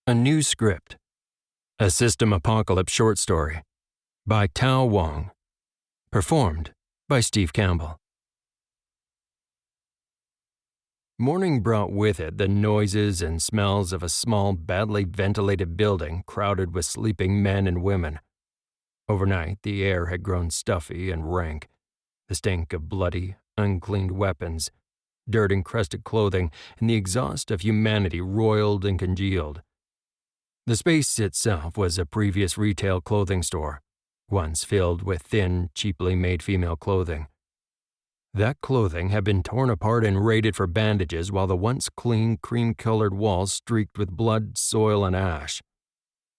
A New Script, a System Apocalypse short story by Tao Wong, performed by Steve Campbell. Morning brought with it the noises and smells of a small, badly ventilated building crowded with sleeping men and women. Overnight, the air had grown stuffy and rank, the stink of bloody, uncleaned weapons, dirt-encrusted clothing, and the exhaust of humanity roiled and congealed. The space itself was a previous retail clothing store, once filled with thin, cheaply made female clothing. That clothing had been torn apart and raided for bandages while the once clean, cream-colored walls streaked with blood, soil, and ash.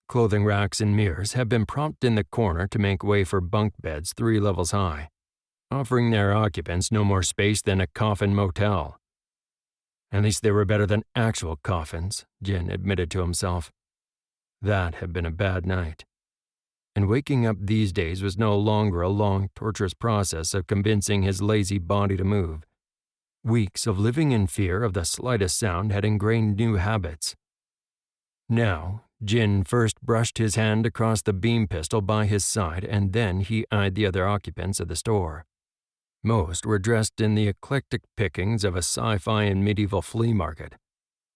Clothing racks and mirrors had been propped in the corner to make way for bunk beds 3 levels high, offering their occupants no more space than a coffin motel. At least they were better than actual coffins, Jin admitted to himself. That had been a bad night. And waking up these days was no longer a long, torturous process of convincing his lazy body to move. Weeks of living in fear of the slightest sound had ingrained new habits. Now, Jin first brushed his hand across the beam pistol by his side, and then he eyed the other occupants of the store. Most were dressed in the eclectic pickings of a sci-fi and medieval flea market,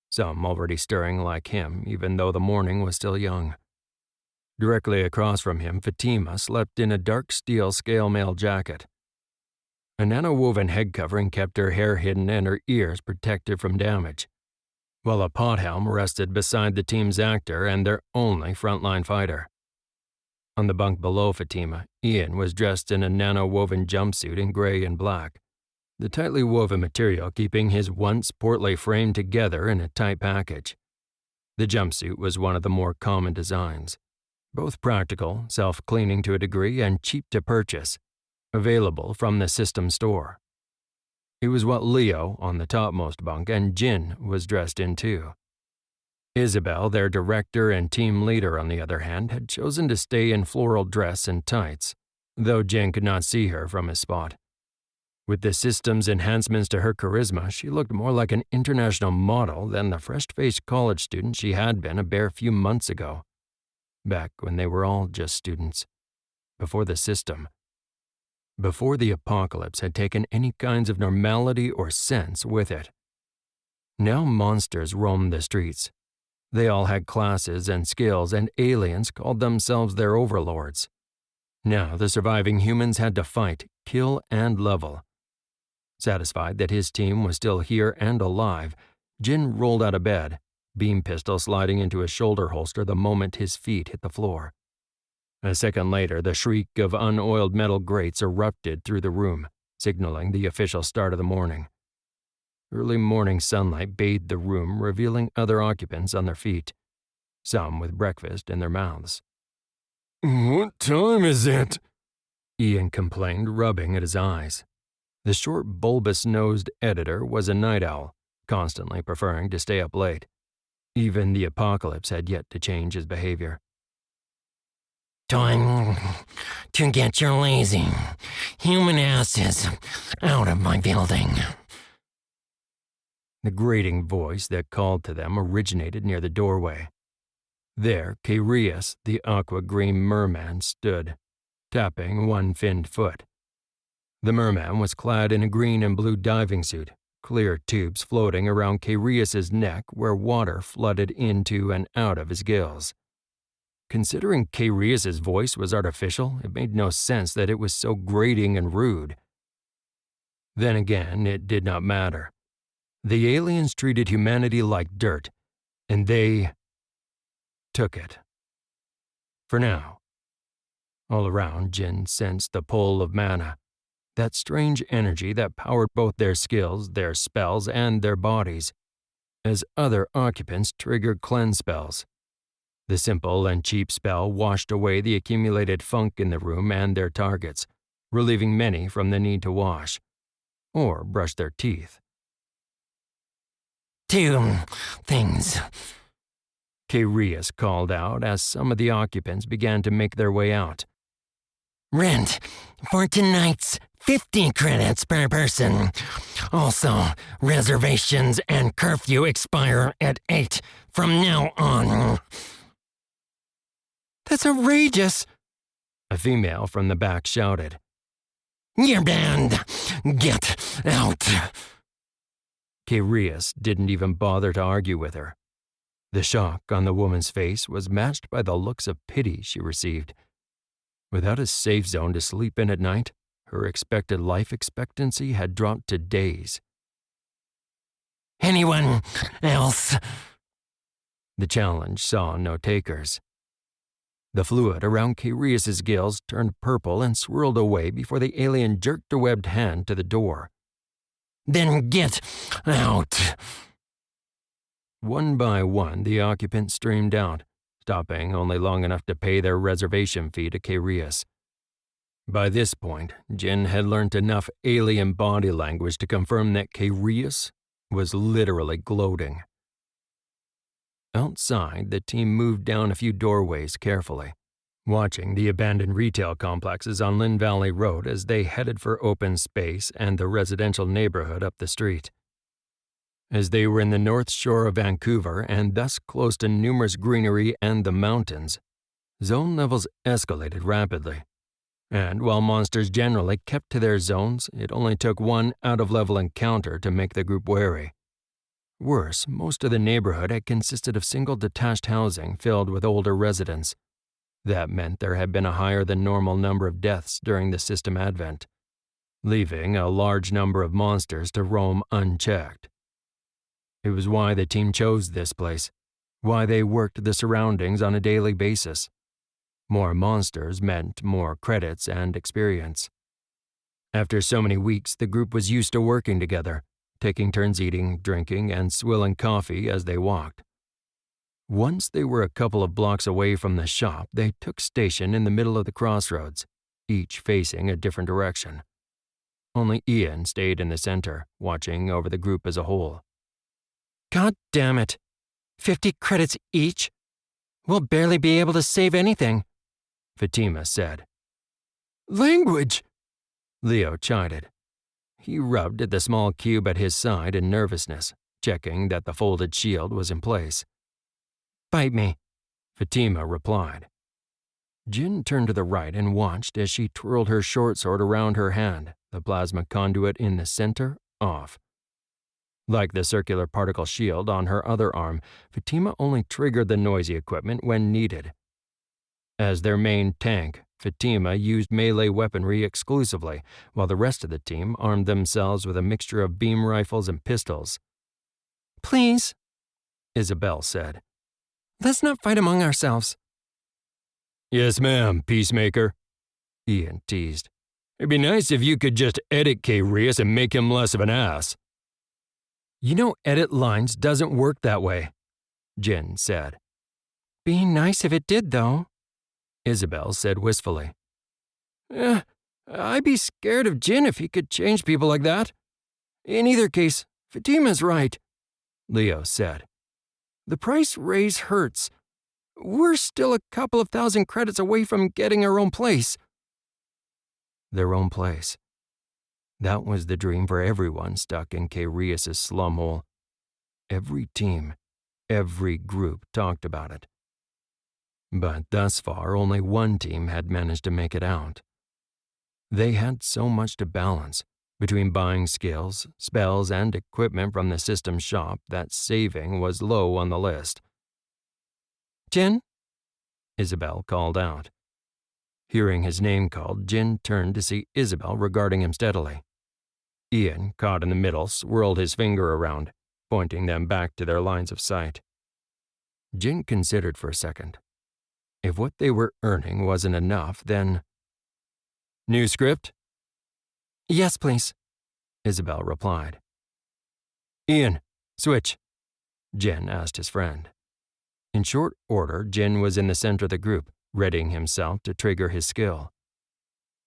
some already stirring like him, even though the morning was still young. Directly across from him, Fatima slept in a dark steel scale mail jacket. A nano-woven head covering kept her hair hidden and her ears protected from damage, while a pot helm rested beside the team's actor and their only frontline fighter. On the bunk below Fatima, Ian was dressed in a nano-woven jumpsuit in gray and black, the tightly woven material keeping his once portly frame together in a tight package. The jumpsuit was one of the more common designs, both practical, self-cleaning to a degree, and cheap to purchase, available from the system store. It was what Leo, on the topmost bunk, and Jin was dressed in too. Isabel, their director and team leader, on the other hand, had chosen to stay in floral dress and tights, though Jin could not see her from his spot. With the system's enhancements to her charisma, she looked more like an international model than the fresh-faced college student she had been a bare few months ago, back when they were all just students, before the system, before the apocalypse had taken any kinds of normality or sense with it. Now monsters roamed the streets. They all had classes and skills, and aliens called themselves their overlords. Now the surviving humans had to fight, kill, and level. Satisfied that his team was still here and alive, Jin rolled out of bed, beam pistol sliding into his shoulder holster the moment his feet hit the floor. A second later, the shriek of unoiled metal grates erupted through the room, signaling the official start of the morning. Early morning sunlight bathed the room, revealing other occupants on their feet, some with breakfast in their mouths. "What time is it?" Ian complained, rubbing at his eyes. The short, bulbous-nosed editor was a night owl, constantly preferring to stay up late. Even the apocalypse had yet to change his behavior. "Time to get your lazy human asses out of my building." The grating voice that called to them originated near the doorway. There, 𝗪𝗄𝒄𝒄𝒄𝒄𝒄, the aqua-green merman, stood, tapping one finned foot. The merman was clad in a green and blue diving suit, clear tubes floating around 𝗪𝒄𝒄𝒄's neck where water flooded into and out of his gills. Considering 𝗪𝒄𝒄𝒄's voice was artificial, it made no sense that it was so grating and rude. Then again, it did not matter. The aliens treated humanity like dirt, and they took it. For now. All around, Jin sensed the pull of mana, that strange energy that powered both their skills, their spells, and their bodies, as other occupants triggered cleanse spells. The simple and cheap spell washed away the accumulated funk in the room and their targets, relieving many from the need to wash or brush their teeth. "Two things," 𝗪𝒄𝒄 called out as some of the occupants began to make their way out. "Rent for tonight's 50 credits per person. Also, reservations and curfew expire at 8 from now on." That's outrageous, a female from the back shouted. You're banned. Get out. 𝗪𝒃𝒻𝒃 didn't even bother to argue with her. The shock on the woman's face was matched by the looks of pity she received. Without a safe zone to sleep in at night, her expected life expectancy had dropped to days. Anyone else? The challenge saw no takers. The fluid around 𝗪𝒃𝒻's gills turned purple and swirled away before the alien jerked a webbed hand to the door. Then get out. One by one, the occupants streamed out, stopping only long enough to pay their reservation fee to 𝗪𝒃𝒻. By this point, Jin had learned enough alien body language to confirm that 𝗪𝒃𝒻 was literally gloating. Outside, the team moved down a few doorways carefully, watching the abandoned retail complexes on Lynn Valley Road as they headed for open space and the residential neighborhood up the street. As they were in the north shore of Vancouver and thus close to numerous greenery and the mountains, zone levels escalated rapidly. And while monsters generally kept to their zones, it only took one out-of-level encounter to make the group wary. Worse, most of the neighborhood had consisted of single detached housing filled with older residents. That meant there had been a higher-than-normal number of deaths during the system advent, leaving a large number of monsters to roam unchecked. It was why the team chose this place, why they worked the surroundings on a daily basis. More monsters meant more credits and experience. After so many weeks, the group was used to working together, taking turns eating, drinking, and swilling coffee as they walked. Once they were a couple of blocks away from the shop, they took station in the middle of the crossroads, each facing a different direction. Only Ian stayed in the center, watching over the group as a whole. God damn it. 50 credits each? We'll barely be able to save anything, Fatima said. Language, Leo chided. He rubbed at the small cube at his side in nervousness, checking that the folded shield was in place. Bite me, Fatima replied. Jin turned to the right and watched as she twirled her short sword around her hand, the plasma conduit in the center off. Like the circular particle shield on her other arm, Fatima only triggered the 𝗺𝒁𝒂𝒊𝒂𝒂𝒄𝒄 equipment when needed. As their main tank, Fatima used melee weaponry exclusively, while the rest of the team armed themselves with a mixture of beam rifles and pistols. Please, Isabel said. Let's not fight among ourselves. Yes, ma'am, Peacemaker, Ian teased. It'd be nice if you could just edit 𝗪𝒃𝒻 and make him less of an ass. You know, edit lines doesn't work that way, Jin said. Be nice if it did, though, Isabel said wistfully. I'd be scared of Jin if he could change people like that. In either case, Fatima's right, Leo said. The price raise hurts. We're still a couple of thousand credits away from getting our own place. Their own place. That was the dream for everyone stuck in 𝗪𝒃𝒻's slum hole. Every team, every group talked about it. But thus far, only one team had managed to make it out. They had so much to balance, between buying skills, spells, and equipment from the system shop, that saving was low on the list. Jin? Isabel called out. Hearing his name called, Jin turned to see Isabel regarding him steadily. Ian, caught in the middle, swirled his finger around, pointing them back to their lines of sight. Jin considered for a second. If what they were earning wasn't enough, then... New script? Yes, please, Isabel replied. Ian, switch, Jin asked his friend. In short order, Jin was in the center of the group, readying himself to trigger his skill.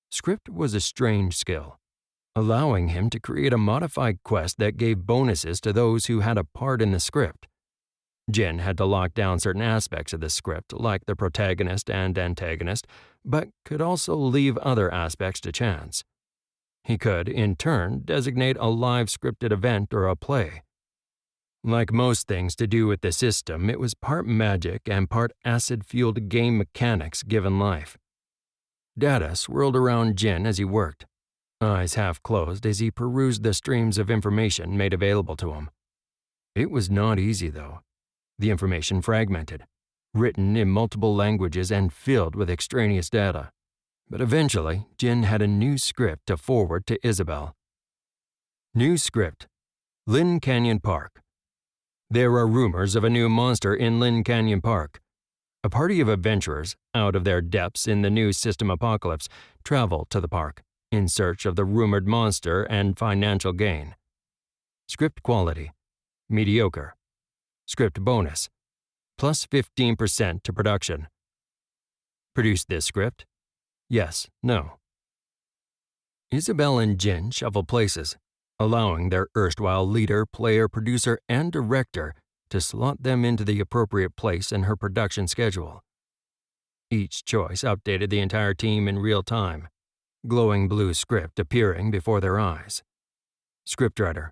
Script was a strange skill, allowing him to create a modified quest that gave bonuses to those who had a part in the script. Jin had to lock down certain aspects of the script, like the protagonist and antagonist, but could also leave other aspects to chance. He could, in turn, designate a live scripted event or a play. Like most things to do with the system, it was part magic and part acid-fueled game mechanics given life. Data swirled around Jin as he worked, eyes half closed as he perused the streams of information made available to him. It was not easy, though. The information fragmented, written in multiple languages and filled with extraneous data. But eventually, Jin had a new script to forward to Isabel. New script: Lynn Canyon Park. There are rumors of a new monster in Lynn Canyon Park. A party of adventurers, out of their depths in the new system apocalypse, travel to the park in search of the rumored monster and financial gain. Script quality: mediocre. Script bonus: plus 15% to production. Produce this script? Yes, no. Isabel and Jin shuffle places, allowing their erstwhile leader, player, producer, and director to slot them into the appropriate place in her production schedule. Each choice updated the entire team in real time, glowing blue script appearing before their eyes. Scriptwriter: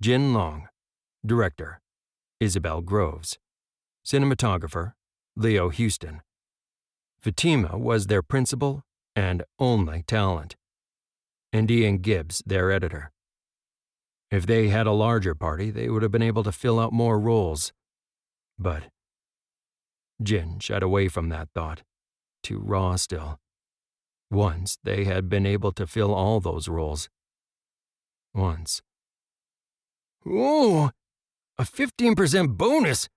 Jin Long. Director: Isabel Groves. Cinematographer: Leo Houston. Fatima was their principal and only talent, and Ian Gibbs their editor. If they had a larger party, they would have been able to fill out more roles. But Jin shied away from that thought, too raw still. Once they had been able to fill all those roles. Once. "Oh, a 15% bonus!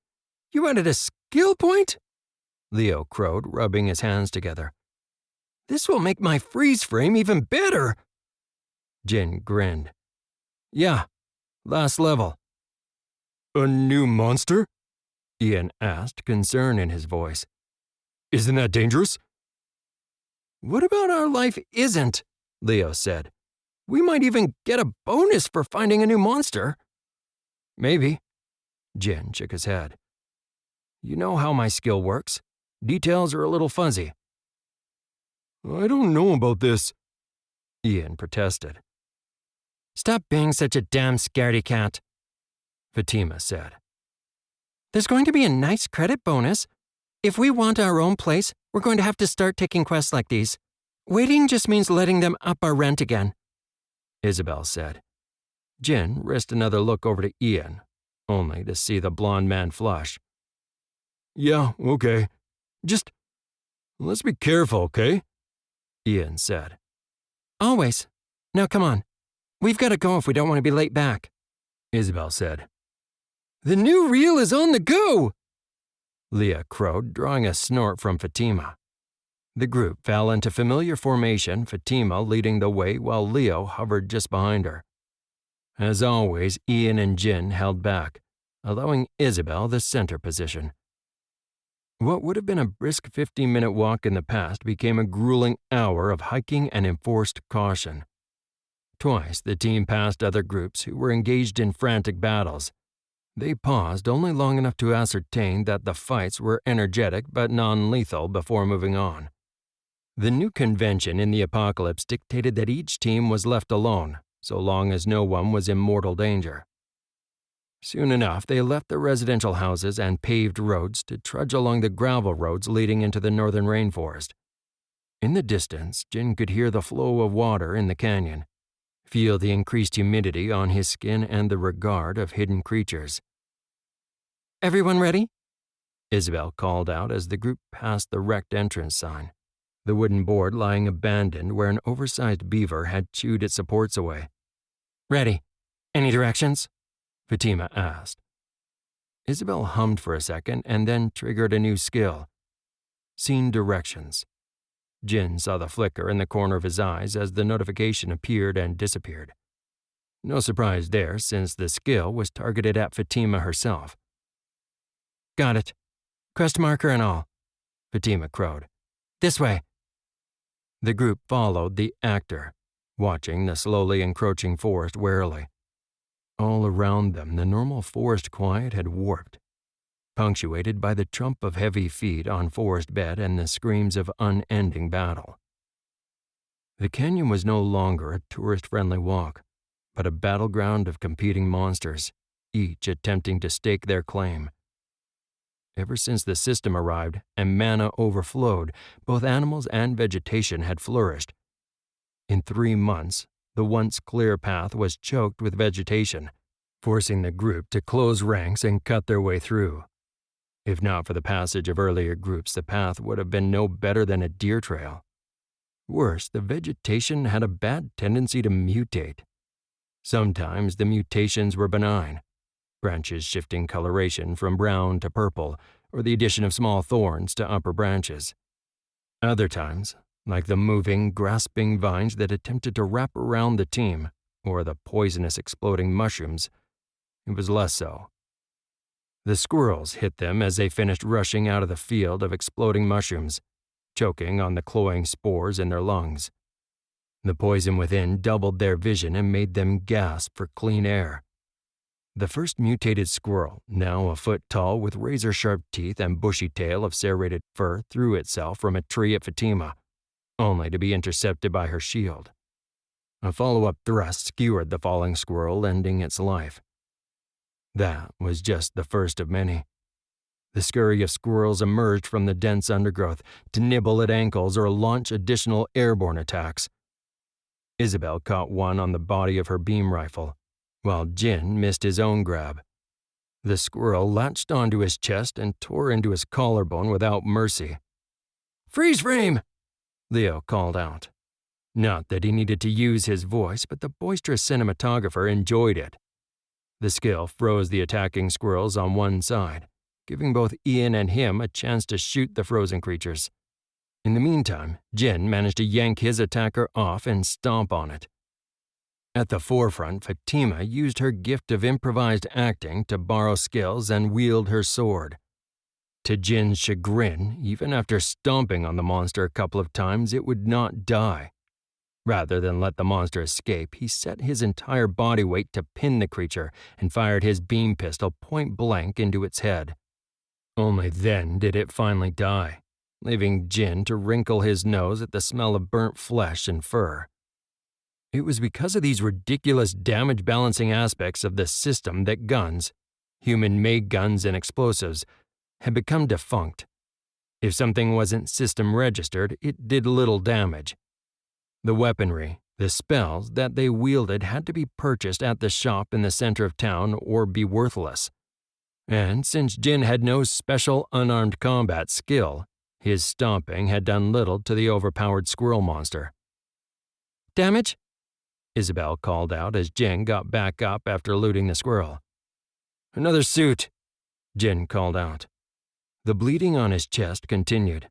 You added a skill point?" Leo crowed, rubbing his hands together. "This will make my freeze frame even better." Jin grinned. Yeah, last level. A new monster? Ian asked, concern in his voice. Isn't that dangerous? What about our life isn't? Leo said. We might even get a bonus for finding a new monster. Maybe. Jin shook his head. You know how my skill works. Details are a little fuzzy. I don't know about this, Ian protested. Stop being such a damn scaredy cat, Fatima said. There's going to be a nice credit bonus. If we want our own place, we're going to have to start taking quests like these. Waiting just means letting them up our rent again, Isabel said. Jin risked another look over to Ian, only to see the blond man flush. Yeah, okay. Just let's be careful, okay? Ian said. Always. Now come on. We've got to go if we don't want to be late back, Isabel said. The new reel is on the go, Leah crowed, drawing a snort from Fatima. The group fell into familiar formation, Fatima leading the way while Leo hovered just behind her. As always, Ian and Jin held back, allowing Isabel the center position. What would have been a brisk 15-minute walk in the past became a grueling hour of hiking and enforced caution. Twice the team passed other groups who were engaged in frantic battles. They paused only long enough to ascertain that the fights were energetic but non-lethal before moving on. The new convention in the apocalypse dictated that each team was left alone, so long as no one was in mortal danger. Soon enough, they left the residential houses and paved roads to trudge along the gravel roads leading into the northern rainforest. In the distance, Jin could hear the flow of water in the canyon, feel the increased humidity on his skin and the regard of hidden creatures. Everyone ready? Isabel called out as the group passed the wrecked entrance sign, the wooden board lying abandoned where an oversized beaver had chewed its supports away. Ready. Any directions? Fatima asked. Isabel hummed for a second and then triggered a new skill. Scene directions. Jin saw the flicker in the corner of his eyes as the notification appeared and disappeared. No surprise there, since the skill was targeted at Fatima herself. Got it. Crest marker and all, Fatima crowed. This way. The group followed the actor, watching the slowly encroaching forest warily. All around them, the normal forest quiet had warped, punctuated by the trump of heavy feet on forest bed and the screams of unending battle. The canyon was no longer a tourist-friendly walk, but a battleground of competing monsters, each attempting to stake their claim. Ever since the system arrived and mana overflowed, both animals and vegetation had flourished. In 3 months, the once clear path was choked with vegetation, forcing the group to close ranks and cut their way through. If not for the passage of earlier groups, the path would have been no better than a deer trail. Worse, the vegetation had a bad tendency to mutate. Sometimes the mutations were benign, branches shifting coloration from brown to purple, or the addition of small thorns to upper branches. Other times, like the moving, grasping vines that attempted to wrap around the team, or the poisonous exploding mushrooms, it was less so. The squirrels hit them as they finished rushing out of the field of exploding mushrooms, choking on the cloying spores in their lungs. The poison within doubled their vision and made them gasp for clean air. The first mutated squirrel, now a foot tall with razor-sharp teeth and bushy tail of serrated fur, threw itself from a tree at Fatima, only to be intercepted by her shield. A follow-up thrust skewered the falling squirrel, ending its life. That was just the first of many. The scurry of squirrels emerged from the dense undergrowth to nibble at ankles or launch additional airborne attacks. Isabel caught one on the body of her beam rifle, while Jin missed his own grab. The squirrel latched onto his chest and tore into his collarbone without mercy. "Freeze frame!" Leo called out. Not that he needed to use his voice, but the boisterous cinematographer enjoyed it. The skill froze the attacking squirrels on one side, giving both Ian and him a chance to shoot the frozen creatures. In the meantime, Jin managed to yank his attacker off and stomp on it. At the forefront, Fatima used her gift of improvised acting to borrow skills and wield her sword. To Jin's chagrin, even after stomping on the monster a couple of times, it would not die. Rather than let the monster escape, he set his entire body weight to pin the creature and fired his beam pistol point blank into its head. Only then did it finally die, leaving Jin to wrinkle his nose at the smell of burnt flesh and fur. It was because of these ridiculous damage-balancing aspects of the system that guns, human-made guns and explosives, had become defunct. If something wasn't system-registered, it did little damage. The weaponry, the spells that they wielded had to be purchased at the shop in the center of town or be worthless. And since Jin had no special unarmed combat skill, his stomping had done little to the overpowered squirrel monster. "Damage?" Isabel called out as Jin got back up after looting the squirrel. "Another suit," Jin called out. The bleeding on his chest continued,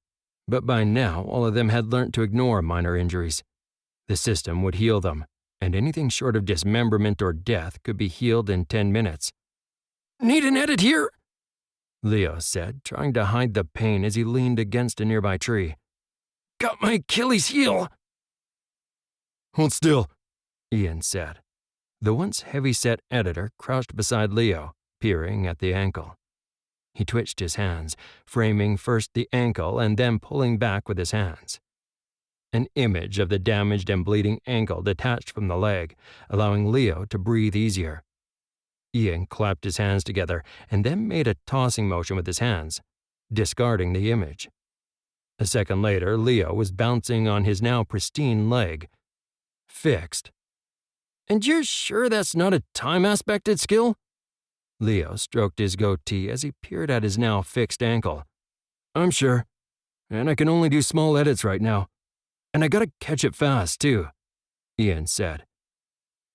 but by now all of them had learnt to ignore minor injuries. The system would heal them, and anything short of dismemberment or death could be healed in 10 minutes. "Need an edit here," Leo said, trying to hide the pain as he leaned against a nearby tree. "Got my Achilles heel." "Hold still," Ian said. The once heavy-set editor crouched beside Leo, peering at the ankle. He twitched his hands, framing first the ankle and then pulling back with his hands. An image of the damaged and bleeding ankle detached from the leg, allowing Leo to breathe easier. Ian clapped his hands together and then made a tossing motion with his hands, discarding the image. A second later, Leo was bouncing on his now pristine leg. Fixed. "And you're sure that's not a time-aspected skill?" Leo stroked his goatee as he peered at his now fixed ankle. "I'm sure. And I can only do small edits right now. And I gotta catch it fast, too," Ian said.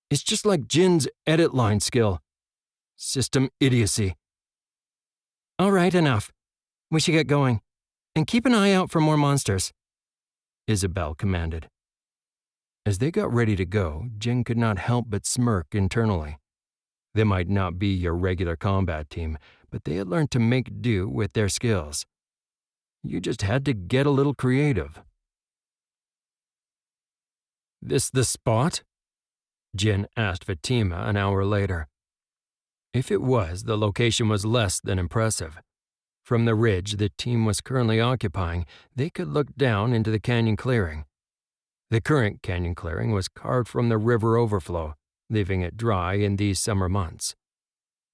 "It's just like Jin's edit line skill. System idiocy." "All right, enough. We should get going. And keep an eye out for more monsters," Isabel commanded. As they got ready to go, Jin could not help but smirk internally. They might not be your regular combat team, but they had learned to make do with their skills. You just had to get a little creative. "This the spot?" Jin asked Fatima an hour later. If it was, the location was less than impressive. From the ridge the team was currently occupying, they could look down into the canyon clearing. The current canyon clearing was carved from the river overflow, leaving it dry in these summer months.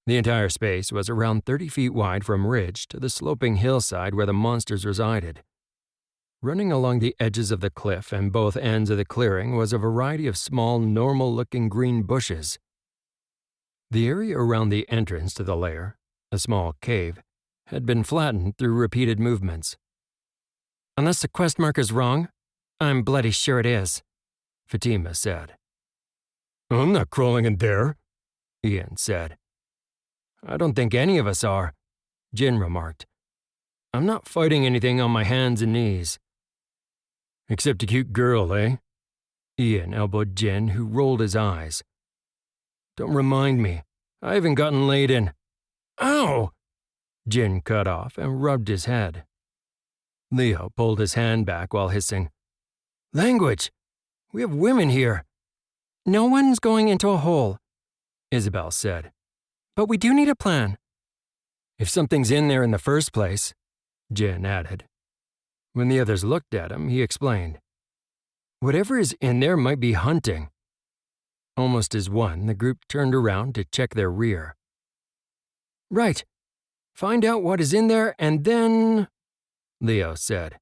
The entire space was around 30 feet wide from ridge to the sloping hillside where the monsters resided. Running along the edges of the cliff and both ends of the clearing was a variety of small, normal-looking green bushes. The area around the entrance to the lair, a small cave, had been flattened through repeated movements. Unless the quest marker's wrong, I'm bloody sure it is, Fatima said. I'm not crawling in there, Ian said. I don't think any of us are, Jin remarked. I'm not fighting anything on my hands and knees. Except a cute girl, eh? Ian elbowed Jin, who rolled his eyes. Don't remind me. I haven't gotten laid in. Ow! Jin cut off and rubbed his head. Leo pulled his hand back while hissing. Language! We have women here. No one's going into a hole, Isabel said. But we do need a plan. If something's in there in the first place, Jin added. When the others looked at him, he explained. Whatever is in there might be hunting. Almost as one, the group turned around to check their rear. Right. Find out what is in there and then, Leo said.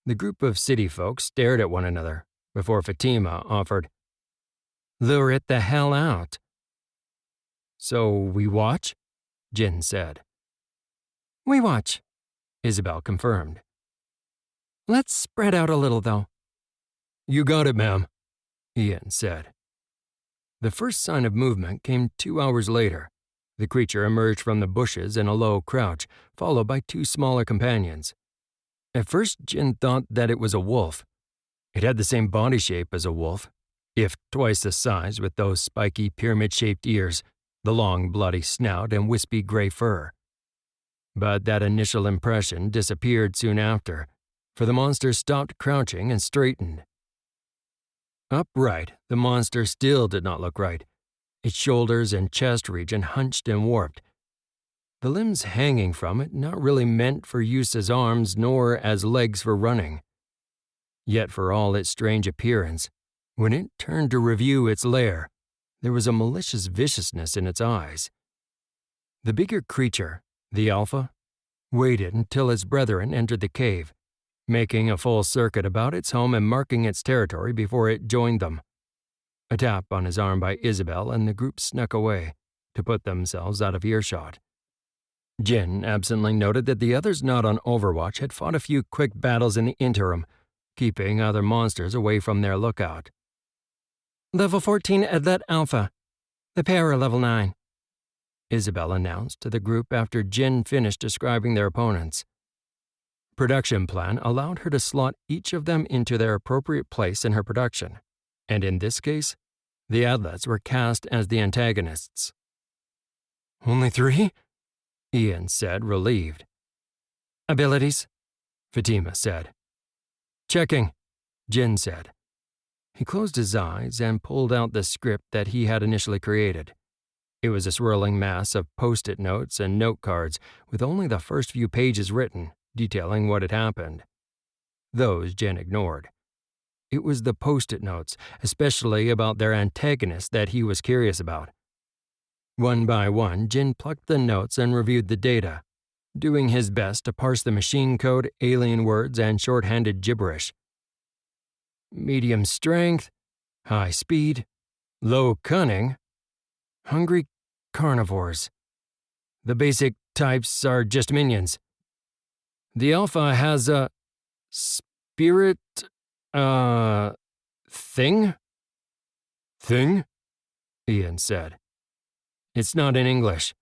The group of city folk stared at one another before Fatima offered, Lure it the hell out. So we watch? Jin said. We watch, Isabel confirmed. Let's spread out a little, though. You got it, ma'am, Ian said. The first sign of movement came 2 hours later. The creature emerged from the bushes in a low crouch, followed by 2 smaller companions. At first, Jin thought that it was a wolf. It had the same body shape as a wolf, if twice the size, with those spiky pyramid-shaped ears, the long bloody snout, and wispy gray fur. But that initial impression disappeared soon after, for the monster stopped crouching and straightened. Upright, the monster still did not look right. Its shoulders and chest region hunched and warped. The limbs hanging from it not really meant for use as arms nor as legs for running. Yet for all its strange appearance, when it turned to review its lair, there was a malicious viciousness in its eyes. The bigger creature, the alpha, waited until its brethren entered the cave, making a full circuit about its home and marking its territory before it joined them. A tap on his arm by Isabel and the group snuck away to put themselves out of earshot. Jin absently noted that the others not on Overwatch had fought a few quick battles in the interim, keeping other monsters away from their lookout. Level 14 Adlet Alpha. The pair are level 9. Isabel announced to the group after Jin finished describing their opponents. Production plan allowed her to slot each of them into their appropriate place in her production, and in this case, the Adlets were cast as the antagonists. Only 3? Ian said, relieved. Abilities, Fatima said. Checking, Jin said. He closed his eyes and pulled out the script that he had initially created. It was a swirling mass of Post-it notes and note cards with only the first few pages written, detailing what had happened. Those Jin ignored. It was the Post-it notes, especially about their antagonists, that he was curious about. One by one, Jin plucked the notes and reviewed the data, doing his best to parse the machine code, alien words, and shorthanded gibberish. Medium strength, high speed, low cunning, hungry carnivores. The basic types are just minions. The alpha has a spirit, thing? Thing? Ian said. It's not in English.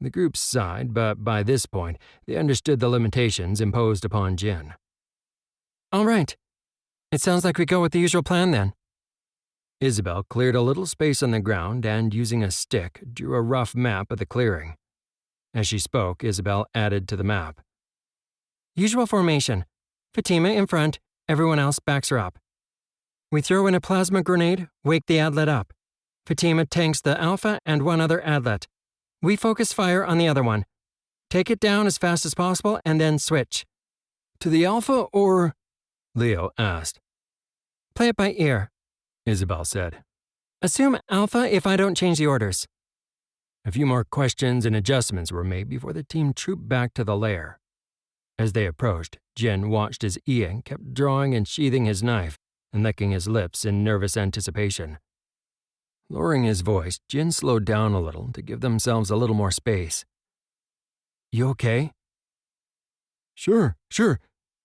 The group sighed, but by this point, they understood the limitations imposed upon Jin. All right. It sounds like we go with the usual plan then. Isabel cleared a little space on the ground and, using a stick, drew a rough map of the clearing. As she spoke, Isabel added to the map. Usual formation. Fatima in front, everyone else backs her up. We throw in a plasma grenade, wake the Adlet up. Fatima tanks the Alpha and one other Adlet. We focus fire on the other one. Take it down as fast as possible and then switch. To the Alpha or? Leo asked. Play it by ear, Isabel said. Assume Alpha if I don't change the orders. A few more questions and adjustments were made before the team trooped back to the lair. As they approached, Jin watched as Ian kept drawing and sheathing his knife and licking his lips in nervous anticipation. Lowering his voice, Jin slowed down a little to give themselves a little more space. "You okay?" Sure.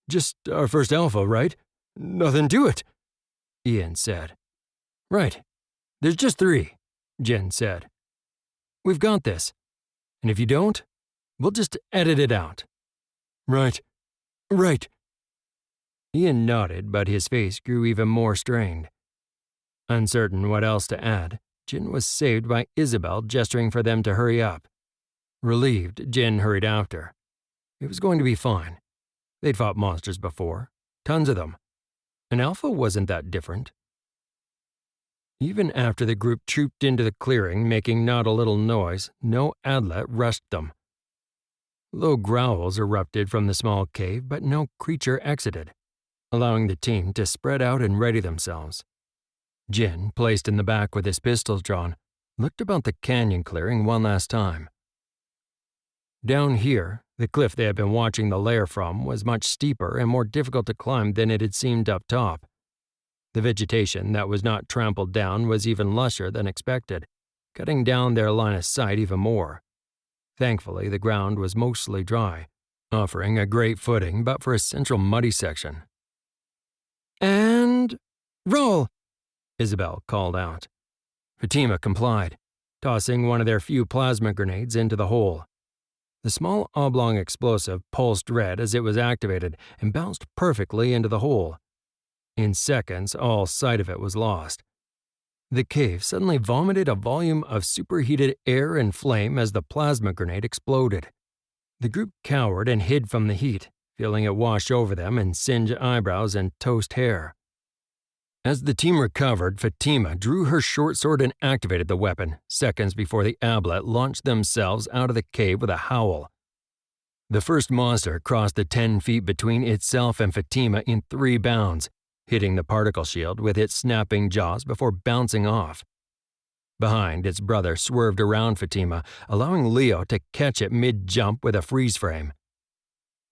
Just our first alpha, right? Nothing to it," Ian said. "Right. There's just 3, Jin said. "We've got this. And if you don't, we'll just edit it out." Right. Ian nodded, but his face grew even more strained. Uncertain what else to add, Jin was saved by Isabel gesturing for them to hurry up. Relieved, Jin hurried after. It was going to be fine. They'd fought monsters before, tons of them. An alpha wasn't that different. Even after the group trooped into the clearing, making not a little noise, no adlet rushed them. Low growls erupted from the small cave, but no creature exited, allowing the team to spread out and ready themselves. Jin, placed in the back with his pistols drawn, looked about the canyon clearing one last time. Down here, the cliff they had been watching the lair from was much steeper and more difficult to climb than it had seemed up top. The vegetation that was not trampled down was even lusher than expected, cutting down their line of sight even more. Thankfully, the ground was mostly dry, offering a great footing but for a central muddy section. "And roll!" Isabel called out. Fatima complied, tossing one of their few plasma grenades into the hole. The small oblong explosive pulsed red as it was activated and bounced perfectly into the hole. In seconds, all sight of it was lost. The cave suddenly vomited a volume of superheated air and flame as the plasma grenade exploded. The group cowered and hid from the heat, feeling it wash over them and singe eyebrows and toast hair. As the team recovered, Fatima drew her short sword and activated the weapon, seconds before the ablet launched themselves out of the cave with a howl. The first monster crossed the 10 feet between itself and Fatima in 3 bounds, hitting the particle shield with its snapping jaws before bouncing off. Behind, its brother swerved around Fatima, allowing Leo to catch it mid-jump with a freeze frame.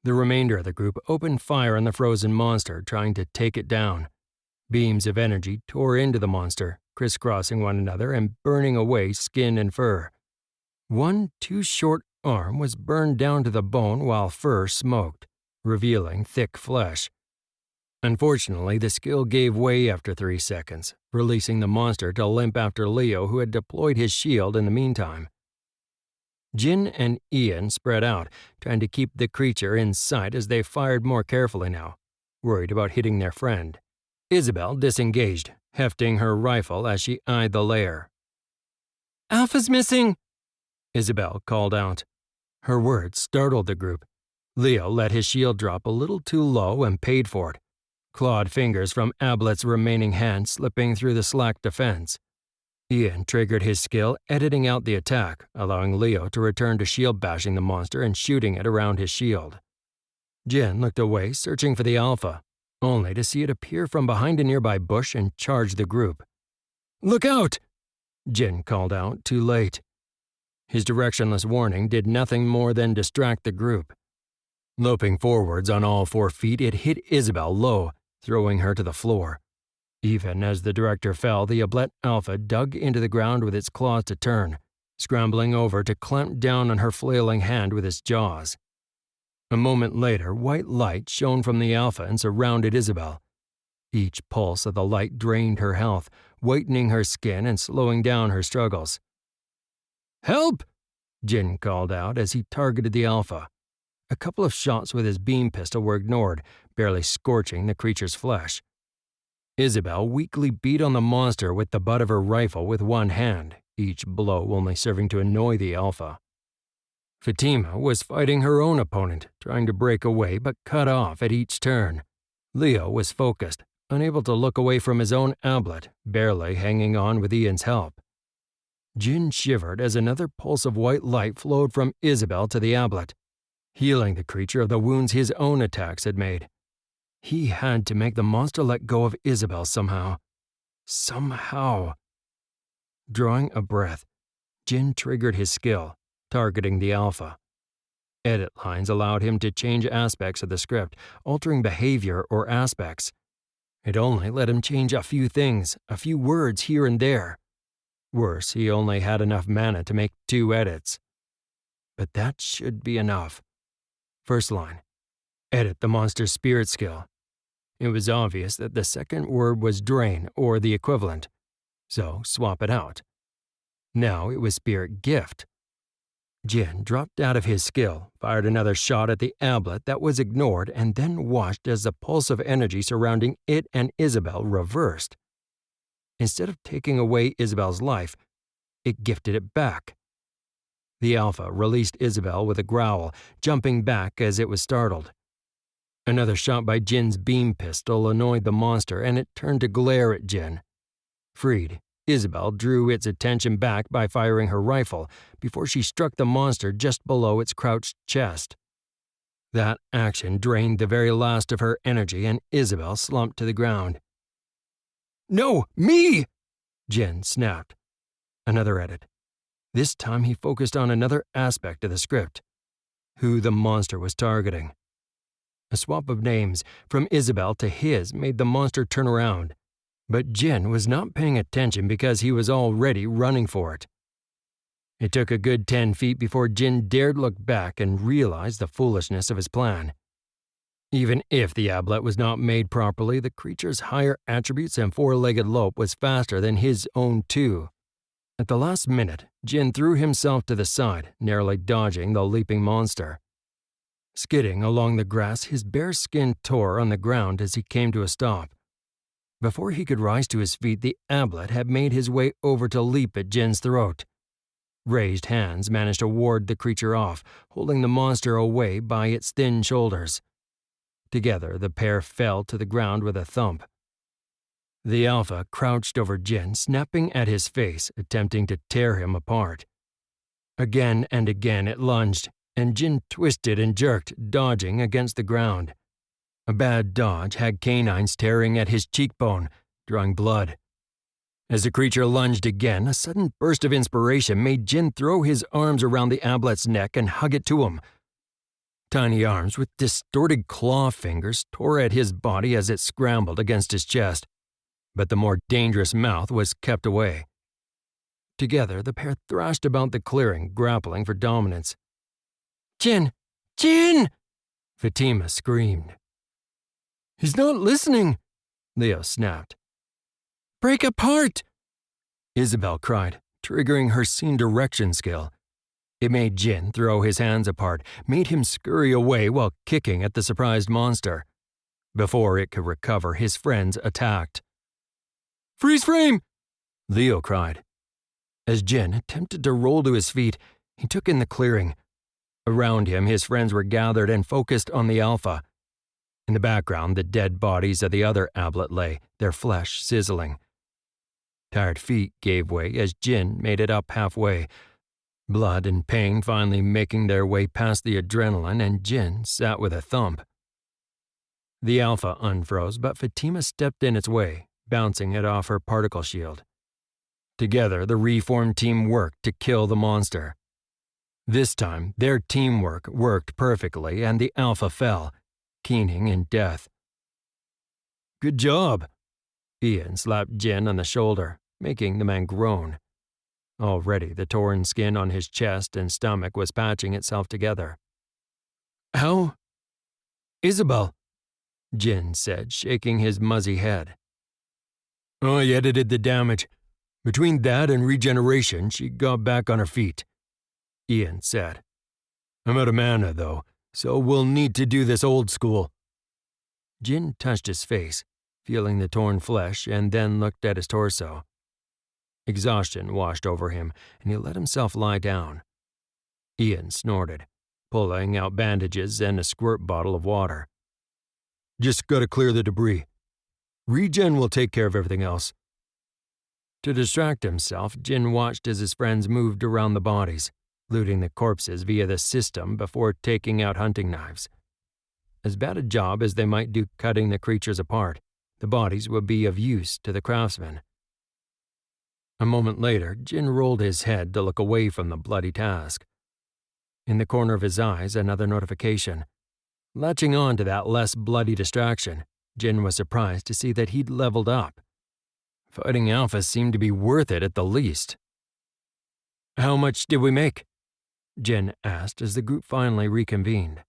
The remainder of the group opened fire on the frozen monster, trying to take it down. Beams of energy tore into the monster, crisscrossing one another and burning away skin and fur. One too-short arm was burned down to the bone while fur smoked, revealing thick flesh. Unfortunately, the skill gave way after 3 seconds, releasing the monster to limp after Leo, who had deployed his shield in the meantime. Jin and Ian spread out, trying to keep the creature in sight as they fired more carefully now, worried about hitting their friend. Isabel disengaged, hefting her rifle as she eyed the lair. "Alpha's missing!" Isabel called out. Her words startled the group. Leo let his shield drop a little too low and paid for it, clawed fingers from Ablet's remaining hand slipping through the slack defense. Ian triggered his skill, editing out the attack, allowing Leo to return to shield bashing the monster and shooting it around his shield. Jin looked away, searching for the alpha, only to see it appear from behind a nearby bush and charge the group. "Look out!" Jin called out, too late. His directionless warning did nothing more than distract the group. Loping forwards on all 4 feet, it hit Isabel low, throwing her to the floor. Even as the director fell, the Ablet Alpha dug into the ground with its claws to turn, scrambling over to clamp down on her flailing hand with its jaws. A moment later, white light shone from the Alpha and surrounded Isabel. Each pulse of the light drained her health, whitening her skin and slowing down her struggles. "Help!" Jin called out as he targeted the Alpha. A couple of shots with his beam pistol were ignored, barely scorching the creature's flesh. Isabel weakly beat on the monster with the butt of her rifle with one hand, each blow only serving to annoy the Alpha. Fatima was fighting her own opponent, trying to break away but cut off at each turn. Leo was focused, unable to look away from his own ablet, barely hanging on with Ian's help. Jin shivered as another pulse of white light flowed from Isabel to the ablet, healing the creature of the wounds his own attacks had made. He had to make the monster let go of Isabel somehow. Somehow. Drawing a breath, Jin triggered his skill, targeting the alpha. Edit lines allowed him to change aspects of the script, altering behavior or aspects. It only let him change a few things, a few words here and there. Worse, he only had enough mana to make 2 edits. But that should be enough. First line, edit the monster's spirit skill. It was obvious that the second word was drain or the equivalent, so swap it out. Now it was spirit gift. Jin dropped out of his skill, fired another shot at the tablet that was ignored, and then watched as the pulse of energy surrounding it and Isabel reversed. Instead of taking away Isabel's life, it gifted it back. The alpha released Isabel with a growl, jumping back as it was startled. Another shot by Jin's beam pistol annoyed the monster, and it turned to glare at Jin. Freed, Isabel drew its attention back by firing her rifle before she struck the monster just below its crouched chest. That action drained the very last of her energy, and Isabel slumped to the ground. "No, me!" Jin snapped. Another edit. This time he focused on another aspect of the script: who the monster was targeting. A swap of names from Isabel to his made the monster turn around, but Jin was not paying attention because he was already running for it. It took a good 10 feet before Jin dared look back and realize the foolishness of his plan. Even if the ablet was not made properly, the creature's higher attributes and 4-legged lope was faster than his own too. At the last minute, Jin threw himself to the side, narrowly dodging the leaping monster. Skidding along the grass, his bare skin tore on the ground as he came to a stop. Before he could rise to his feet, the ablet had made his way over to leap at Jin's throat. Raised hands managed to ward the creature off, holding the monster away by its thin shoulders. Together, the pair fell to the ground with a thump. The alpha crouched over Jin, snapping at his face, attempting to tear him apart. Again and again it lunged, and Jin twisted and jerked, dodging against the ground. A bad dodge had canines tearing at his cheekbone, drawing blood. As the creature lunged again, a sudden burst of inspiration made Jin throw his arms around the ablet's neck and hug it to him. Tiny arms with distorted claw fingers tore at his body as it scrambled against his chest, but the more dangerous mouth was kept away. Together, the pair thrashed about the clearing, grappling for dominance. "Jin! Jin!" Fatima screamed. "He's not listening," Leo snapped. "Break apart!" Isabel cried, triggering her scene direction skill. It made Jin throw his hands apart, made him scurry away while kicking at the surprised monster. Before it could recover, his friends attacked. "Freeze frame!" Leo cried. As Jin attempted to roll to his feet, he took in the clearing. Around him, his friends were gathered and focused on the alpha. In the background, the dead bodies of the other ablet lay, their flesh sizzling. Tired feet gave way as Jin made it up halfway. Blood and pain finally making their way past the adrenaline, and Jin sat with a thump. The alpha unfroze, but Fatima stepped in its way, bouncing it off her particle shield. Together, the reformed team worked to kill the monster. This time, their teamwork worked perfectly, and the alpha fell, keening in death. "Good job!" Ian slapped Jin on the shoulder, making the man groan. Already, the torn skin on his chest and stomach was patching itself together. "How?" "Isabel," Jin said, shaking his muzzy head. "I edited the damage. Between that and regeneration, she got back on her feet," Ian said. "I'm out of mana, though, so we'll need to do this old school." Jin touched his face, feeling the torn flesh, and then looked at his torso. Exhaustion washed over him, and he let himself lie down. Ian snorted, pulling out bandages and a squirt bottle of water. "Just gotta clear the debris. Regen will take care of everything else." To distract himself, Jin watched as his friends moved around the bodies, looting the corpses via the system before taking out hunting knives. As bad a job as they might do cutting the creatures apart, the bodies would be of use to the craftsmen. A moment later, Jin rolled his head to look away from the bloody task. In the corner of his eyes, another notification. Latching on to that less bloody distraction, Jin was surprised to see that he'd leveled up. Fighting Alpha seemed to be worth it at the least. "How much did we make?" Jin asked as the group finally reconvened.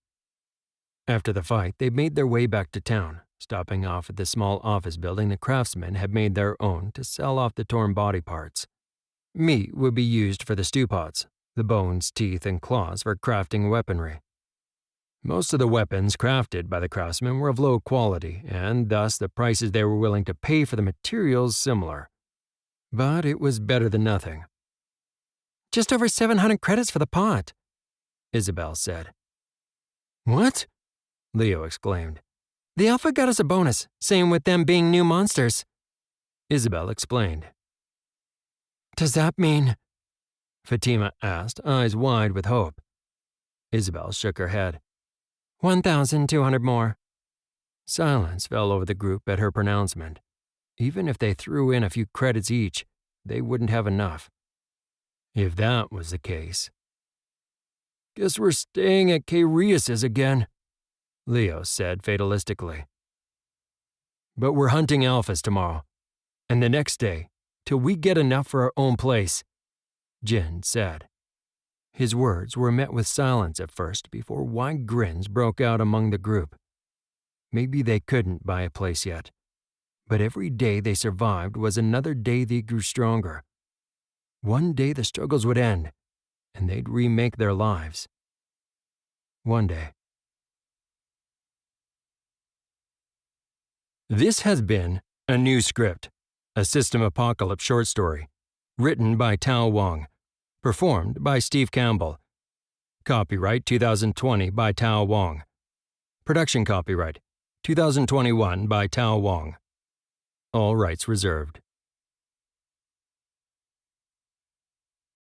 After the fight, they made their way back to town, stopping off at the small office building the craftsmen had made their own to sell off the torn body parts. Meat would be used for the stew pots, the bones, teeth, and claws for crafting weaponry. Most of the weapons crafted by the craftsmen were of low quality, and thus the prices they were willing to pay for the materials similar. But it was better than nothing. "Just over 700 credits for the pot," Isabel said. "What?" Leo exclaimed. "The Alpha got us a bonus, same with them being new monsters," Isabel explained. "Does that mean?" Fatima asked, eyes wide with hope. Isabel shook her head. 1,200 more. Silence fell over the group at her pronouncement. Even if they threw in a few credits each, they wouldn't have enough. If that was the case. "Guess we're staying at 𝗪𝒿𝒻𝒃 again," Leo said fatalistically. "But we're hunting alphas tomorrow, and the next day, till we get enough for our own place," Jin said. His words were met with silence at first before wide grins broke out among the group. Maybe they couldn't buy a place yet, but every day they survived was another day they grew stronger. One day the struggles would end, and they'd remake their lives. One day. This has been A New Script, a System Apocalypse short story, written by Tao Wong, performed by Steve Campbell. Copyright 2020 by Tao Wong. Production copyright 2021 by Tao Wong. All rights reserved.